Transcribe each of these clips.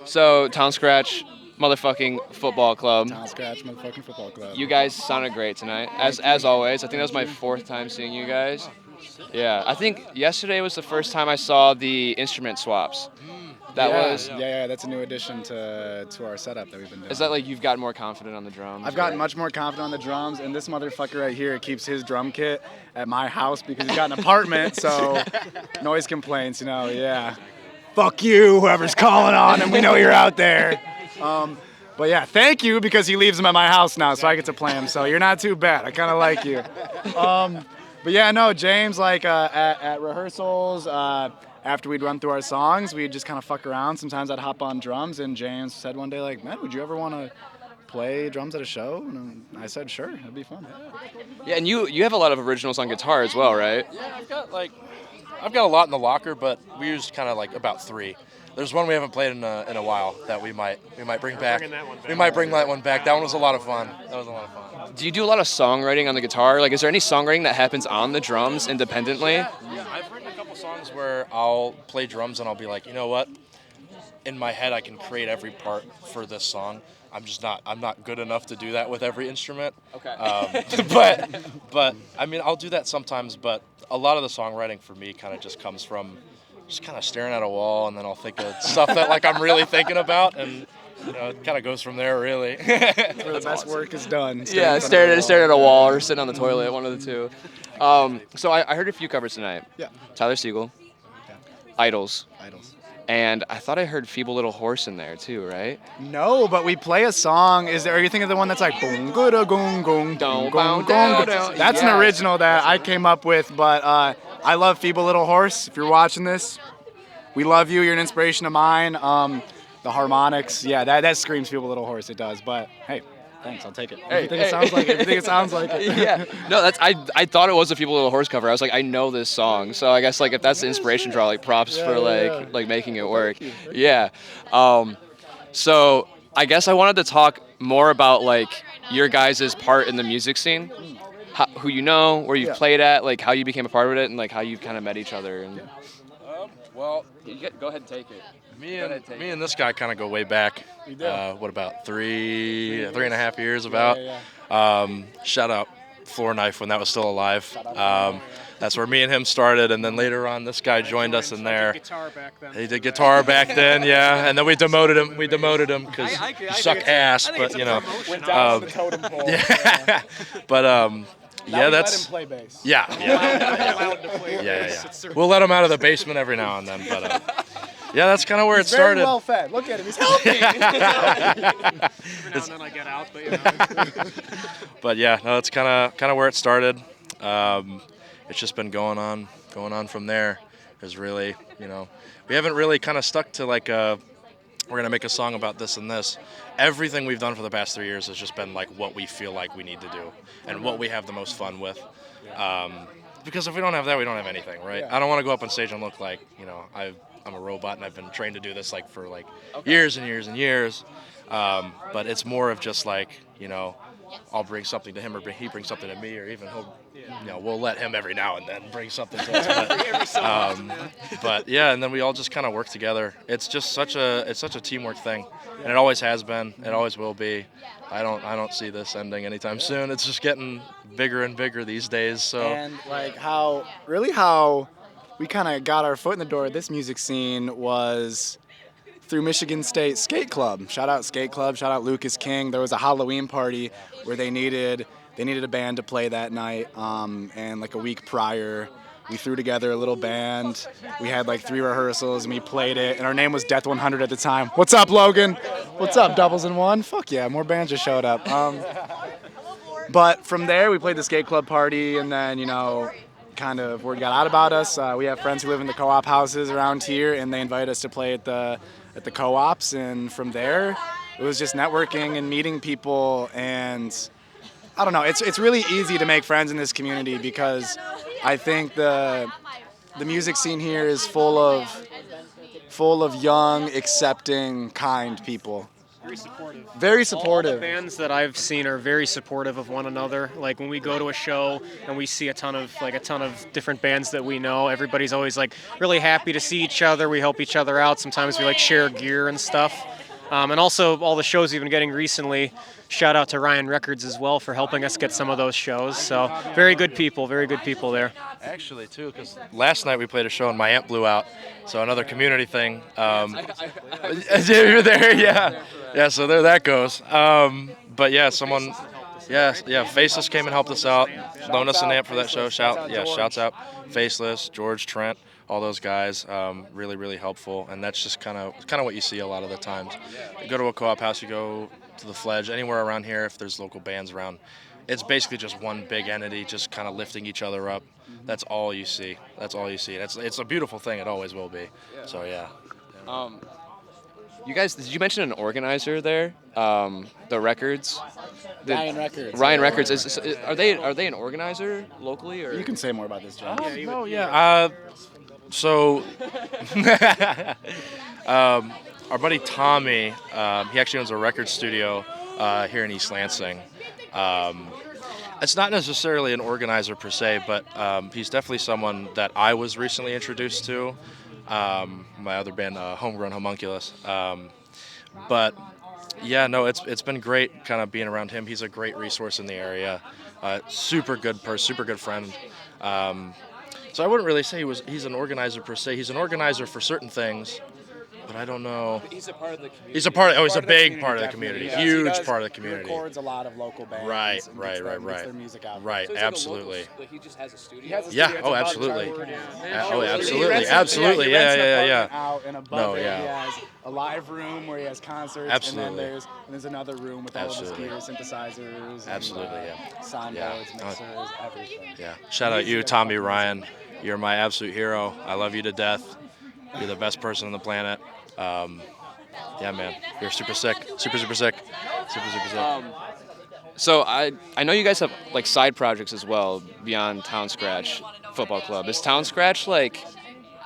So, Townscratch, motherfucking football club. Townscratch motherfucking football club. You guys sounded great tonight, as always. I think that was my fourth time seeing you guys. Yeah, I think yesterday was the first time I saw the instrument swaps. That yeah, was. yeah, that's a new addition to our setup that we've been doing. Is that like you've gotten more confident on the drums? I've gotten much more confident on the drums, and this motherfucker right here keeps his drum kit at my house because he's got an apartment, so noise complaints, yeah. Fuck you, whoever's calling on him, we know you're out there. But yeah, thank you because he leaves them at my house now, so I get to play them, so you're not too bad. I kind of like you. But yeah, no, James, like at rehearsals, after we'd run through our songs, we'd just kind of fuck around. Sometimes I'd hop on drums, and James said one day, like, man, would you ever want to play drums at a show? And I said, sure, it'd be fun. Yeah, and you have a lot of originals on guitar as well, right? Yeah, I've got a lot in the locker, but we used kind of like about 3. There's one we haven't played in a while that we might bring back. We might bring that one back. That one was a lot of fun. Do you do a lot of songwriting on the guitar? Like, is there any songwriting that happens on the drums independently? Yeah, I've written a couple songs where I'll play drums and I'll be like, you know what? In my head, I can create every part for this song. I'm not good enough to do that with every instrument. Okay. But I mean, I'll do that sometimes. But a lot of the songwriting for me kind of just comes from just kind of staring at a wall, and then I'll think of stuff that like I'm really thinking about, and it kind of goes from there, really. That's where the best work is done. Yeah, staring at a wall or sitting on the toilet, one of the two. So I heard a few covers tonight. Yeah. Tyler Siegel, Yeah. Idols, And I thought I heard Feeble Little Horse in there too, right? no, but we play a song. Are you thinking of the one that's like boom, good, gong, gong, Don't gong, bow gong? down. That's an Yes. original that I came up with, but I love Feeble Little Horse. If you're watching this, we love you. You're an inspiration of mine. The harmonics, yeah, that screams Feeble Little Horse. It does, but hey, thanks. I'll take it. Everything it sounds like it. Everything it sounds like it. Yeah. No, I thought it was a Feeble Little Horse cover. I was like, I know this song, so I guess like if that's the inspiration draw, like props for like making it work. Yeah. So I guess I wanted to talk more about like your guys' part in the music scene, who you know, where you've played at, like how you became a part of it, and like how you've kind of met each other. And Well, go ahead and take it. me and this guy kind of go way back. What about 3.5 years about? Shout out Floor Knife when that was still alive. That's where me and him started, and then later on, this guy joined us in there. He did guitar back then, yeah. And then we demoted him. Because he sucked ass, but Went down to the totem pole. Yeah. But Now that's. we let him play bass. Yeah. We'll let him out of the basement every now and then, but yeah, that's kind of where it He's very started. well fed. Look at him. He's healthy. Every now and then I get out, but But yeah, no, it's kind of where it started. It's just been going on from there. There's really, we haven't really kind of stuck to like we're gonna make a song about this and this. Everything we've done for the past 3 years has just been like what we feel like we need to do and what we have the most fun with. Because if we don't have that, we don't have anything, right? Yeah. I don't want to go up on stage and look like, I'm a robot and I've been trained to do this like for like years and years and years. But it's more of just like, I'll bring something to him or he brings something to me, or even we'll let him every now and then bring something to us. But yeah, and then we all just kind of work together. It's just such a teamwork thing, and it always has been. It always will be. I don't see this ending anytime soon. It's just getting bigger and bigger these days. So And like how we kind of got our foot in the door of this music scene was through Michigan State Skate Club. Shout out Skate Club. Shout out Lucas King. There was a Halloween party where they needed a band to play that night. And like a week prior, we threw together a little band. We had like 3 rehearsals and we played it. And our name was Death 100 at the time. What's up, Logan? What's up, Doubles in One? Fuck yeah, more bands just showed up. But from there, we played the Skate Club party, and then kind of word got out about us. We have friends who live in the co-op houses around here, and they invited us to play at the co-ops. And from there, it was just networking and meeting people. And I don't know, it's really easy to make friends in this community because I think the music scene here is full of young, accepting, kind people. Very supportive. Very All supportive. the bands that I've seen are very supportive of one another. Like when we go to a show and we see a ton of different bands that we know, everybody's always like really happy to see each other. We help each other out. Sometimes we like share gear and stuff. And also all the shows we've been getting recently. Shout out to Ryan Records as well for helping us get some of those shows. So very good people there. Actually, too, because last night we played a show and my amp blew out, so another community thing. You're there, yeah. Yeah, so there that goes. But yeah, Faceless came and helped us out, loaned us an amp for that show. Shouts out, Faceless, George, Trent, all those guys. Really, really helpful, and that's just kind of what you see a lot of the times. You go to a co-op house, you go to the Fledge, anywhere around here, if there's local bands around, it's basically just one big entity, just kind of lifting each other up. That's all you see. It's a beautiful thing. It always will be. So yeah. You guys, did you mention an organizer there? The records. Ryan Records. Ryan Records. Are they an organizer locally, or? You can say more about this, John. So, our buddy Tommy, he actually owns a record studio here in East Lansing. It's not necessarily an organizer per se, but he's definitely someone that I was recently introduced to. My other band, Homegrown Homunculus. But yeah, no, it's been great kind of being around him. He's a great resource in the area. Super good person, super good friend. So I wouldn't really say he's an organizer per se. He's an organizer for certain things, but I don't know. He's a part of the community. He's a big part of the community. Huge part of the community. He records a lot of local bands. Right. Gets their music out. Right, So absolutely. he just has a studio. Yeah. Oh, absolutely. Absolutely. He rents an Yeah. apartment out, and above it, he has a live room where he has concerts. Absolutely. And then there's another room with all of his gear, synthesizers, Absolutely, soundboards, mixers, everything. Yeah. Shout out you, Tommy Ryan. You're my absolute hero. I love you to death. You're the best person on the planet. Yeah, man. You're super sick. Super sick. So I know you guys have like side projects as well beyond Townscratch Football Club. Is Townscratch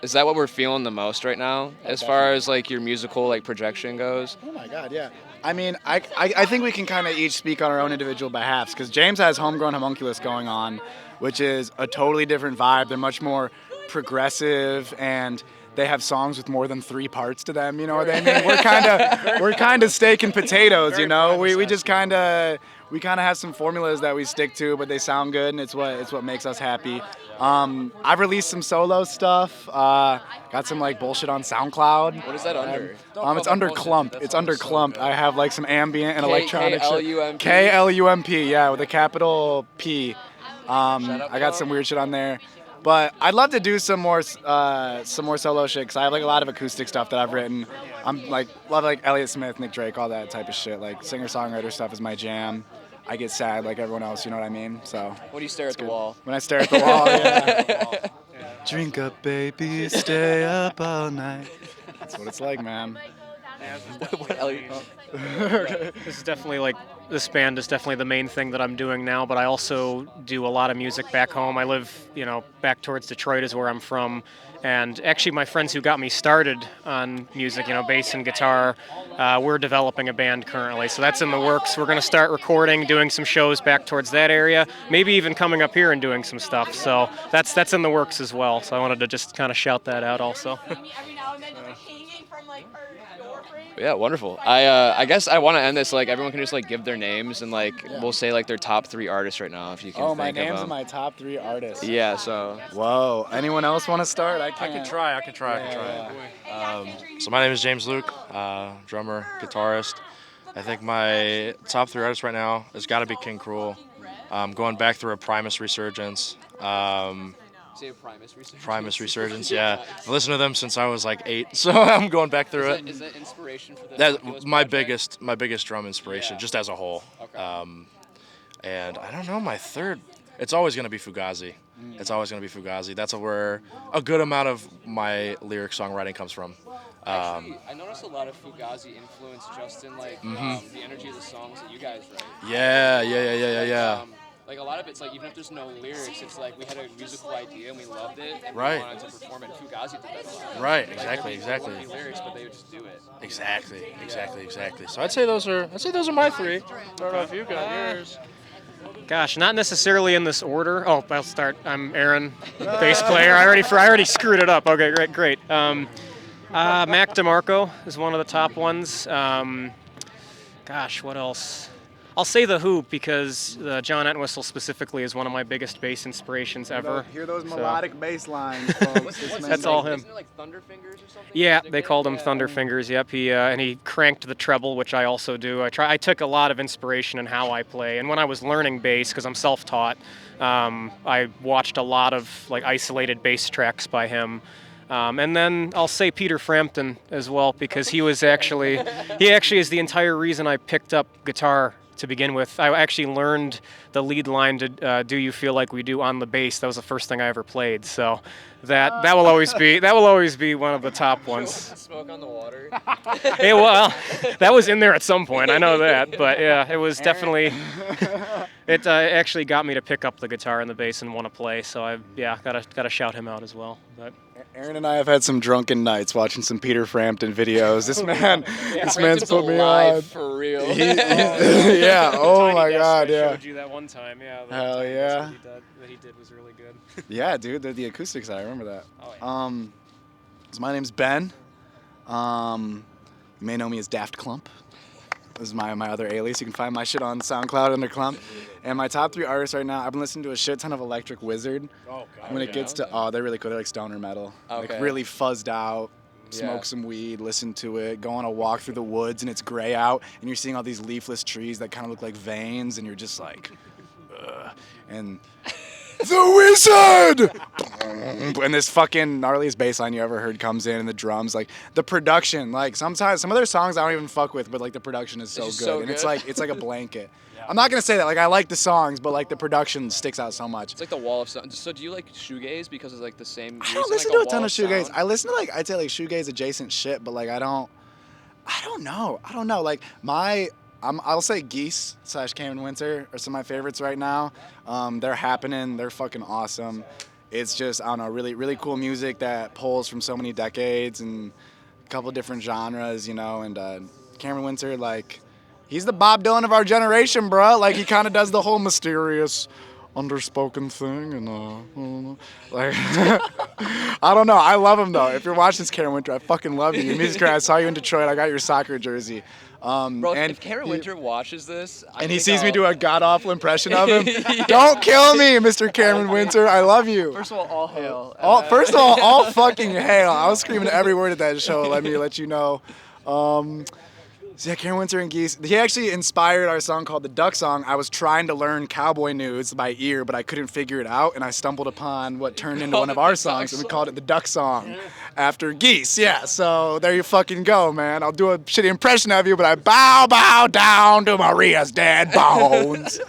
is that what we're feeling the most right now as far as like your musical like projection goes? Oh my God, yeah. I mean, I think we can kind of each speak on our own individual behalfs, because James has Homegrown Homunculus going on, which is a totally different vibe. They're much more progressive, and they have songs with more than 3 parts to them. You know what I mean? We're kind of steak and potatoes. You know, we just kind of have some formulas that we stick to, but they sound good, and it's what makes us happy. I've released some solo stuff. Got some like bullshit on SoundCloud. What is that under? It's under Clump. It's under Clump. I have like some ambient and electronic shit. KLUMP? KLUMP, yeah, with a capital P. I got some weird shit on there. But I'd love to do some more solo shit, because I have like a lot of acoustic stuff that I've written. I'm like love like Elliott Smith, Nick Drake, all that type of shit. Like singer-songwriter stuff is my jam. I get sad like everyone else, you know what I mean? So When you stare at the wall. when I stare at the wall, yeah. Drink up, baby, stay up all night. That's what it's like, man. This is definitely like, this band is definitely the main thing that I'm doing now, but I also do a lot of music back home. I live, back towards Detroit is where I'm from. And actually my friends who got me started on music, bass and guitar, we're developing a band currently. So that's in the works. We're going to start recording, doing some shows back towards that area, maybe even coming up here and doing some stuff. So that's in the works as well. So I wanted to just kind of shout that out also. Yeah, wonderful. I guess I want to end this like everyone can just like give their names and we'll say like their top 3 artists right now if you can. Oh, think my of names them. are my top 3 artists. Yeah. So. Whoa. Anyone else want to start? I can try. So my name is James Luke, drummer, guitarist. I think my top 3 artists right now has got to be King Cruel. Going back through a Primus resurgence. Primus resurgence, yeah. I've listened to them since I was like 8, so I'm going back through it. Is that inspiration for the That's my biggest drum inspiration, just as a whole. Okay. And I don't know, my third, it's always going to be Fugazi. It's always going to be Fugazi. That's where a good amount of my lyric songwriting comes from. Actually, I noticed a lot of Fugazi influence just in the energy of the songs that you guys write. Yeah. Like a lot of it's like even if there's no lyrics, it's like we had a musical idea and we loved it and Right. we wanted to perform it. Fugazi did that a lot. Right, Like, exactly, there exactly. wouldn't be lyrics, but they would just do it. Exactly. So I'd say those are my 3. I don't know if you got yours. Gosh, not necessarily in this order. Oh, I'll start. I'm Aaron, bass player. I already screwed it up. Okay, great. Mac DeMarco is one of the top ones. Gosh, what else? I'll say The Who because John Entwistle specifically is one of my biggest bass inspirations ever. Hear those So- melodic bass lines, folks. That's all him. Isn't it like Thunderfingers or something? Yeah, they called him Thunderfingers. Yep, and he cranked the treble, which I also do. I took a lot of inspiration in how I play, and when I was learning bass, because I'm self-taught, I watched a lot of like isolated bass tracks by him. And then I'll say Peter Frampton as well because he actually is the entire reason I picked up guitar to begin with. I actually learned the lead line to "Do You Feel Like We Do" on the bass. That was the first thing I ever played. So that will always be one of the top ones. Smoke on the water. Hey, well, that was in there at some point. I know that, but yeah, it was definitely. It actually got me to pick up the guitar and the bass and want to play. So I gotta shout him out as well. But Aaron and I have had some drunken nights watching some Peter Frampton videos. This man's Frampton's put me alive on. for real. Yeah. Oh Tiny my Desk God. I Yeah. showed you that one time. Yeah. the Hell Tiny yeah. Desk that he did was really good. Yeah, dude. They're the acoustics. I remember that. Oh, yeah. So my name's Ben. You may know me as Daft Clump. This is my other alias. You can find my shit on SoundCloud under Clump. And my top 3 artists right now, I've been listening to a shit ton of Electric Wizard. Oh, God. When it gets to, they're really cool. They're like stoner metal. Okay. Like really fuzzed out. Smoke Yeah. some weed, listen to it, go on a walk through the woods, and it's gray out, and you're seeing all these leafless trees that kind of look like veins, and you're just like, ugh. And the wizard! And this fucking gnarliest bass line you ever heard comes in, and the drums, like the production, like sometimes some of their songs I don't even fuck with, but like the production is so It's good, just so and it's good. like a blanket. I'm not gonna say that, like I like the songs, but like the production sticks out so much. It's like the wall of sound. So do you like shoegaze because it's like the same? I don't listen to a ton of shoegaze. I listen to like I'd say like shoegaze adjacent shit, but like I don't know. Like I'll say Geese / Cameron Winter are some of my favorites right now. They're happening. They're fucking awesome. It's just I don't know, really really cool music that pulls from so many decades and a couple different genres, you know. And Cameron Winter, like he's the Bob Dylan of our generation, bro. Like he kind of does the whole mysterious underspoken thing and like I don't know. I love him though. If you're watching this, Cameron Winter, I fucking love you. Your music career, I saw you in Detroit. I got your soccer jersey. Bro, and if Cameron Winter watches this, and he sees me do a god awful impression of him, don't kill me, Mr. Cameron Winter. I love you. First of all hail. First of all fucking hail. I was screaming every word at that show. Let me let you know. So yeah, Cameron Winter and Geese. He actually inspired our song called the Duck Song. I was trying to learn Cowboy Nudes by ear, but I couldn't figure it out, and I stumbled upon what turned into one of our songs, and we called it the Duck Song after Geese. Yeah, so there you fucking go, man. I'll do a shitty impression of you, but I bow down to Maria's dead bones.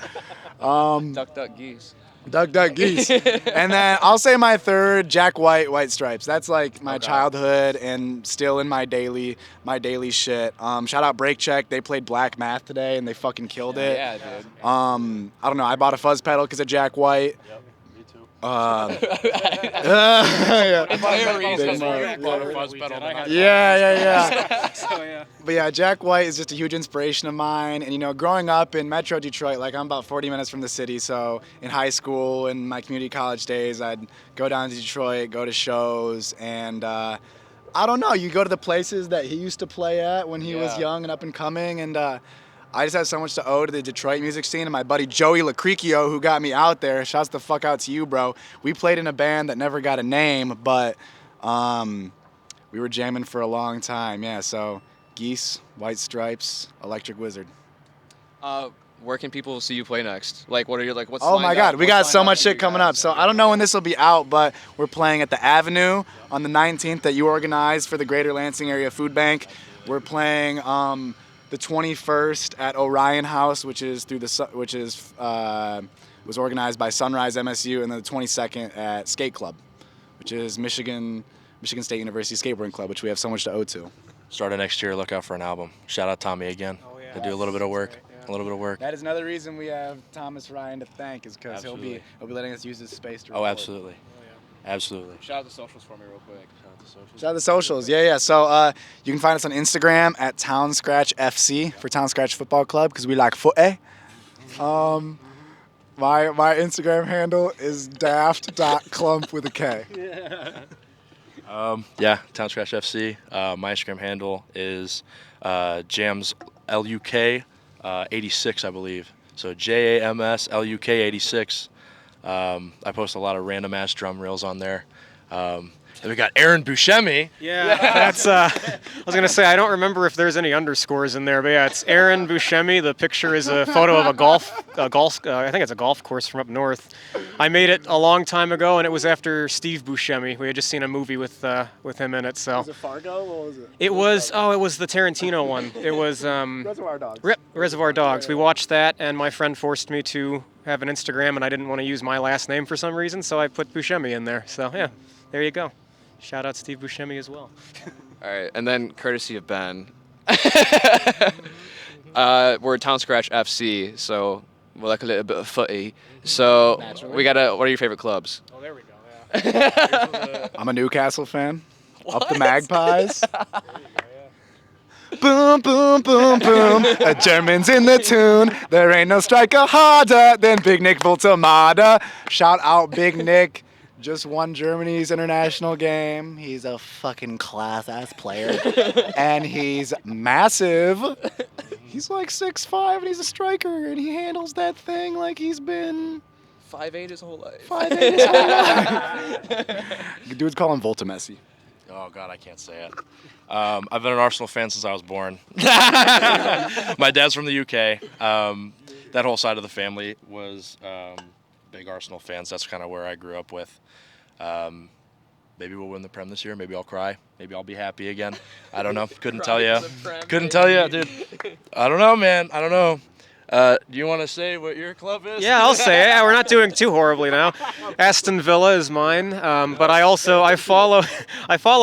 Duck, duck, geese. Duck, duck, geese. And then I'll say my third, Jack White, White Stripes. That's like my childhood and still in my daily shit. Shout out Break Check. They played Black Math today and they fucking killed it. Yeah, dude. I don't know. I bought a fuzz pedal because of Jack White. Yep, me too. Yeah. Yeah. So yeah. But yeah, Jack White is just a huge inspiration of mine. And, you know, growing up in Metro Detroit, like I'm about 40 minutes from the city. So in high school and my community college days, I'd go down to Detroit, go to shows. And I don't know, you go to the places that he used to play at when he was young and up and coming. And I just have so much to owe to the Detroit music scene. And my buddy Joey Lacricchio, who got me out there, shouts the fuck out to you, bro. We played in a band that never got a name, but we were jamming for a long time. Yeah, so Geese, White Stripes, Electric Wizard. Where can people see you play next? Like, what are your what's Oh lined my up? God, we What's got lined so up much for shit you coming guys? up. So I don't know when this will be out, but we're playing at the Avenue on the 19th that you organized for the Greater Lansing Area Food Bank. We're playing the 21st at Orion House, which was organized by Sunrise MSU, and then the 22nd at Skate Club, which is Michigan State University Skateboarding Club, which we have so much to owe to. Start of next year, look out for an album. Shout out Tommy again. Oh, yeah. They do a little bit of work. Yeah. A little bit of work. That is another reason we have Thomas Ryan to thank, is because he'll be letting us use his space to record. Oh, absolutely. Absolutely. Shout out the socials for me real quick. Shout out the socials. Yeah. So you can find us on Instagram at Townscratch FC for Townscratch Football Club, because we like foot. My Instagram handle is daft.clump with a K. Yeah, Townscratch FC. My Instagram handle is Jams LUK 86, I believe. So JAMS LUK 86. I post a lot of random ass drum reels on there. And we got Aaron Buscemi. Yeah, that's. I was gonna say I don't remember if there's any underscores in there, but yeah, it's Aaron Buscemi. The picture is a photo of a golf. I think it's a golf course from up north. I made it a long time ago, and it was after Steve Buscemi. We had just seen a movie with him in it. So. Was it Fargo? What was it? It was. Oh, it was the Tarantino one. It was. Reservoir Dogs. Reservoir Dogs. We watched that, and my friend forced me to have an Instagram, and I didn't want to use my last name for some reason, so I put Buscemi in there. So yeah, there you go. Shout out Steve Buscemi as well. All right, and then courtesy of Ben, we're Townscratch FC, so we're like a little bit of footy. So we gotta. What are your favorite clubs? Oh, there we go. Yeah. I'm a Newcastle fan. Up the Magpies. Boom, boom, boom, boom. A German's in the tune. There ain't no striker harder than Big Nick Voltemada. Shout out Big Nick. Just won Germany's international game. He's a fucking class-ass player. And he's massive. He's like 6'5", and he's a striker, and he handles that thing like he's been 5'8" his whole life. 5'8" his whole life. Dudes call him Voltamessi. Oh, God, I can't say it. I've been an Arsenal fan since I was born. My dad's from the UK. That whole side of the family was big Arsenal fans. That's kind of where I grew up with. Maybe we'll win the Prem this year. Maybe I'll cry. Maybe I'll be happy again. I don't know. Couldn't tell you. Couldn't tell you, dude. I don't know, man. I don't know. Do you want to say what your club is? Yeah, I'll say it. Yeah, we're not doing too horribly now. Aston Villa is mine, but I follow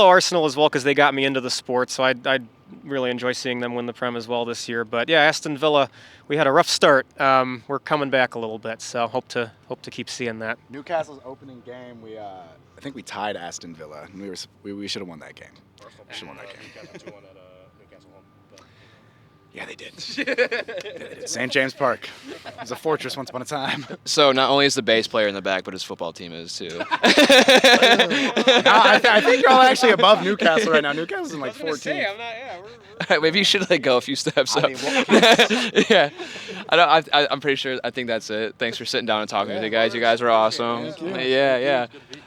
Arsenal as well because they got me into the sport. So I really enjoy seeing them win the Prem as well this year. But yeah, Aston Villa, we had a rough start. We're coming back a little bit, so hope to keep seeing that. Newcastle's opening game, I think we tied Aston Villa, and we should have won that game. Should have won that game. Yeah, they did. St. James Park. It was a fortress once upon a time. So not only is the bass player in the back, but his football team is too. No, I think you're all actually above Newcastle right now. Newcastle's in like 14. I'm not. Yeah, Maybe you should go a few steps up. Yeah, I'm pretty sure. I think that's it. Thanks for sitting down and talking with me, guys. You guys were awesome. Thank you. Yeah.